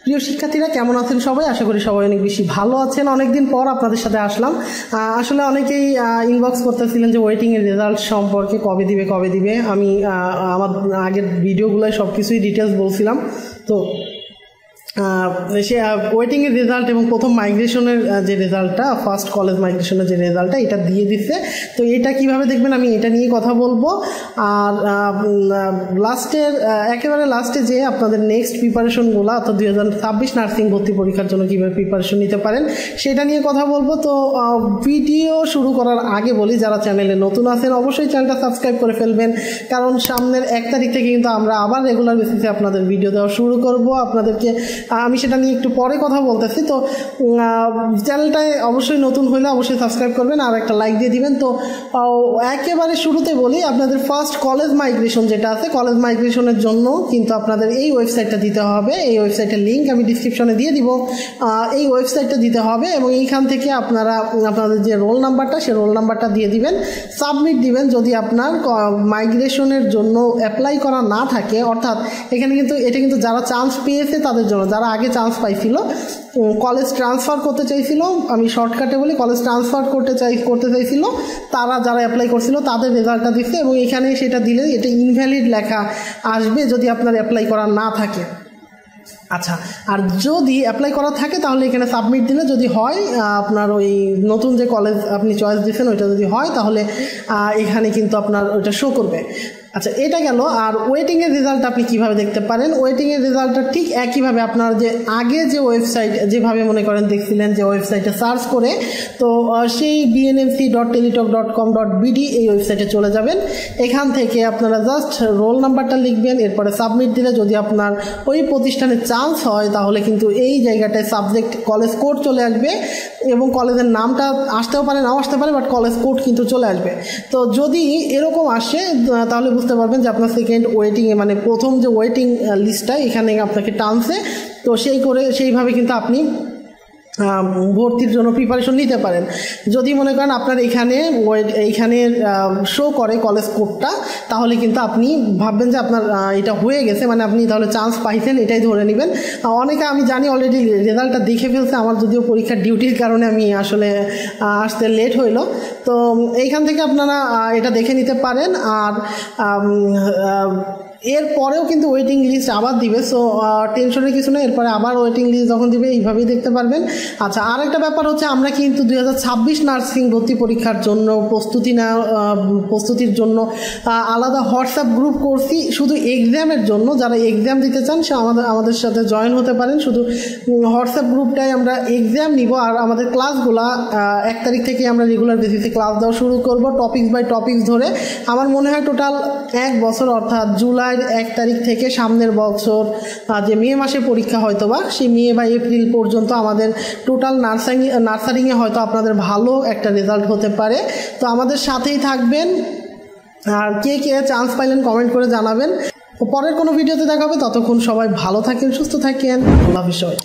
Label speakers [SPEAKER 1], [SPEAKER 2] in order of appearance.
[SPEAKER 1] প্রিয় শিক্ষার্থীরা কেমন আছেন সবাই? আশা করি সবাই অনেক বেশি ভালো আছেন। অনেকদিন পর আপনাদের সাথে আসলাম। আসলে অনেকেই ইনবক্স করতেছিলেন যে ওয়েটিংয়ের রেজাল্ট সম্পর্কে কবে দিবে। আমি আমার আগের ভিডিওগুলোয় সব কিছুই ডিটেলস বলছিলাম। তো সে ওয়েটিংয়ের রেজাল্ট এবং প্রথম মাইগ্রেশনের যে রেজাল্টটা, ফার্স্ট কলেজ মাইগ্রেশনের যে রেজাল্টটা, এটা দিয়ে দিচ্ছে। তো এটা কিভাবে দেখবেন আমি এটা নিয়ে কথা বলবো। আর একেবারে লাস্টে যে আপনাদের নেক্সট প্রিপারেশনগুলো অর্থাৎ 2026 নার্সিং ভর্তি পরীক্ষার জন্য কীভাবে প্রিপারেশন নিতে পারেন সেটা নিয়ে কথা বলবো। তো ভিডিও শুরু করার আগে বলি, যারা চ্যানেলে নতুন আছেন অবশ্যই চ্যানেলটা সাবস্ক্রাইব করে ফেলবেন, কারণ সামনের 1 তারিখ থেকে কিন্তু আমরা আবার রেগুলার বেসিসে আপনাদের ভিডিও দেওয়া শুরু করব। আপনাদেরকে আমি সেটা নিয়ে একটু পরে কথা বলতেছি। তো চ্যানেলটায় অবশ্যই নতুন হলে অবশ্যই সাবস্ক্রাইব করবেন আর একটা লাইক দিয়ে দিবেন। তো একেবারে শুরুতে বলি, আপনাদের ফার্স্ট কলেজ মাইগ্রেশন যেটা আছে, কলেজ মাইগ্রেশনের জন্য কিন্তু আপনাদের এই ওয়েবসাইটটা দিতে হবে। এই ওয়েবসাইটের লিঙ্ক আমি ডিসক্রিপশনে দিয়ে দিব। এই ওয়েবসাইটটা দিতে হবে এবং এইখান থেকে আপনাদের যে রোল নাম্বারটা, সে রোল নাম্বারটা দিয়ে দিবেন, সাবমিট দিবেন। যদি আপনার মাইগ্রেশনের জন্য অ্যাপ্লাই করা না থাকে, অর্থাৎ এটা কিন্তু যারা চান্স পেয়েছে তাদের জন্য, যারা আগে চান্স পাইছিল, কলেজ ট্রান্সফার করতে চাইছিল, আমি শর্টকাটে বলি কলেজ ট্রান্সফার করতে চাইছিল, তারা যারা অ্যাপ্লাই করছিল তাদের রেজাল্টটা দিচ্ছে এবং এখানে সেটা দিলে এটা ইনভ্যালিড লেখা আসবে যদি আপনার অ্যাপ্লাই করা না থাকে। আচ্ছা, আর যদি অ্যাপ্লাই করা থাকে তাহলে এখানে সাবমিট দিলে, যদি হয় আপনার ওই নতুন যে কলেজ আপনি চয়েস দিচ্ছেন ওইটা যদি হয় তাহলে এখানে কিন্তু আপনার ওইটা শো করবে। আচ্ছা, এটা গেল। আর ওয়েটিংয়ের রেজাল্ট আপনি কিভাবে দেখতে পারেন? ওয়েটিংয়ের রেজাল্টটা ঠিক একইভাবে আপনার যে আগে যে ওয়েবসাইট যেভাবে মনে করেন দেখছিলেন যে ওয়েবসাইটে সার্চ করে, তো সেই bnmc.teletalk.com.bd এই ওয়েবসাইটে চলে যাবেন। এখান থেকে আপনারা জাস্ট রোল নাম্বারটা লিখবেন, এরপরে সাবমিট দিলে যদি আপনার ওই প্রতিষ্ঠানে চান্স হয় তাহলে কিন্তু এই জায়গাটায় সাবজেক্ট কলেজ কোড চলে আসবে এবং কলেজের নামটা আসতেও পারে নাও আসতে পারে, বাট কলেজ কোড কিন্তু চলে আসবে। তো যদি এরকম আসে তাহলে বুঝতে পারবেন যে আপনার সেকেন্ড ওয়েটিংয়ে, মানে প্রথম যে ওয়েটিং লিস্টটা এখানে আপনাকে টানছে। তো সেইভাবে কিন্তু আপনি ভর্তির জন্য প্রিপারেশন নিতে পারেন। যদি মনে করেন আপনার এইখানে শো করে কলেজ কোডটা, তাহলে কিন্তু আপনি ভাববেন যে আপনার এটা হয়ে গেছে, মানে আপনি তাহলে চান্স পাইছেন এটাই ধরে নেবেন। অনেকে আমি জানি অলরেডি রেজাল্টটা দেখে ফেলছে, আমার যদিও পরীক্ষার ডিউটির কারণে আমি আসলে আসতে লেট হইল। তো এইখান থেকে আপনারা এটা দেখে নিতে পারেন। আর এরপরেও কিন্তু ওয়েটিং লিস্ট আবার দিবে, সো টেনশনের কিছু নেই। এরপরে আবার ওয়েটিং লিস্ট যখন দিবে এইভাবেই দেখতে পারবেন। আচ্ছা, আর একটা ব্যাপার হচ্ছে, আমরা কিন্তু 2026 নার্সিং ভর্তি পরীক্ষার জন্য প্রস্তুতির জন্য আলাদা হোয়াটসঅ্যাপ গ্রুপ করছি শুধু এক্সামের জন্য। যারা এক্সাম দিতে চান সে আমাদের সাথে জয়েন হতে পারেন। শুধু হোয়াটসঅ্যাপ গ্রুপটাই আমরা এক্সাম নিব। আর আমাদের ক্লাসগুলা 1 তারিখ থেকে আমরা রেগুলার বেসিসে ক্লাস দেওয়া শুরু করব, টপিক্স বাই টপিক্স ধরে। আমার মনে হয় টোটাল 1 বছর, অর্থাৎ জুলাই 1 তারিখ থেকে সামনের বছর যে মে মাসে পরীক্ষা হয়তোবা, সেই মে বা এপ্রিল পর্যন্ত আমাদের টোটাল নার্সারিংয়ে হয়তো আপনাদের ভালো একটা রেজাল্ট হতে পারে। তো আমাদের সাথেই থাকবেন। আর কে চান্স পাইলেন কমেন্ট করে জানাবেন। পরের কোনো ভিডিওতে দেখা হবে। ততক্ষণ সবাই ভালো থাকেন, সুস্থ থাকেন। আল্লাহ হাফেজ সবাই।